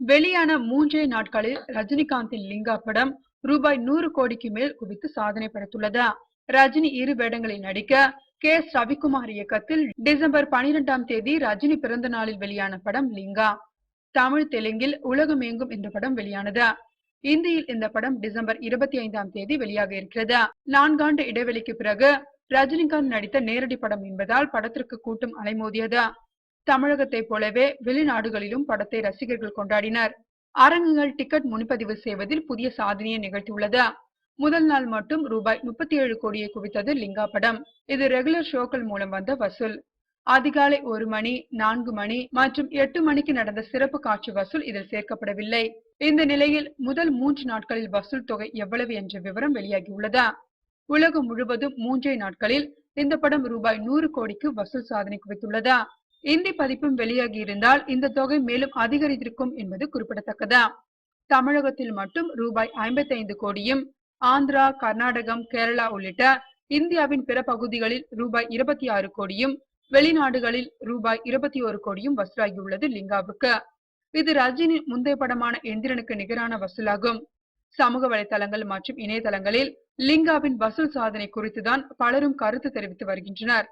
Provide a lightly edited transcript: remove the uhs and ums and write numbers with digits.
வெளியான 3 நாட்களில் ரஜினிகாந்தின் லிங்கா படம் ரூபாய் 100 கோடிக்கு மேல் குவித்து சாதனை படைத்துள்ளது. ரஜினி இரு வேடங்களில் நடிக்க கே.எஸ். ரவிக்குமார் இயக்கத்தில் டிசம்பர் 12ஆம் தேதி ரஜினி பிறந்த நாளில் வெளியான படம் லிங்கா. தமிழ், தெலுங்கில் உலகமெங்கும் இந்த படம் வெளியானது. இந்தியில் இந்த படம் டிசம்பர் 25ஆம் தேதி வெளியாக இருக்கிறது. 4 ஆண்டு இடைவெளிக்கு பிறகு ரஜினிகாந்த் நடித்த நேரடி படம் என்பதால் படத்திற்கு கூட்டம் அலைமோதியது. தமிழகத்தை போலவே வெளிநாடுகளிலும் படத்தை ரசிகர்கள் கொண்டாடினர். அரங்குகள் டிக்கெட் முன்பதிவு செய்வதில் புதிய சாதனையை நிகழ்த்தியுள்ளது. முதல் நாள் மட்டும் ரூபாய் 37 கோடியை குவித்தது லிங்கா படம். இது ரெகுலர் ஷோக்கள் மூலம் வந்த வசூல். அதிகாலை 1 மணி, 4 மணி மற்றும் 8 மணிக்கு நடந்த சிறப்பு காட்சி வசூல் இதில் சேர்க்கப்படவில்லை. இந்த நிலையில் முதல் 3 நாட்களில் வசூல் தொகை எவ்வளவு என்ற விவரம் வெளியாகியுள்ளது. உலகம் முழுவதும் 3 நாட்களில் இந்த படம் ரூபாய் 100 கோடிக்கு வசூல் சாதனை குவித்துள்ளது. இந்தி பதிப்பும் வெளியாகி இருந்தால் இந்த தொகை மேலும் அதிகரித்திருக்கும் என்பது குறிப்பிடத்தக்கது. தமிழகத்தில் மட்டும் ரூபாய் 55 கோடியும், ஆந்திரா, கர்நாடகம், கேரளா உள்ளிட்ட இந்தியாவின் பிற பகுதிகளில் ரூபாய் 26 கோடியும், வெளிநாடுகளில் ரூபாய் 21 கோடியும் வசூலாகியுள்ளது லிங்காவுக்கு. இது ரஜினி முந்தைய படமான எந்திரனுக்கு நிகரான வசூலாகும். சமூக வலைதளங்கள் மற்றும் இணையதளங்களில் லிங்காவின் வசூல் சாதனை குறித்துதான் பலரும் கருத்து தெரிவித்து வருகின்றனர்.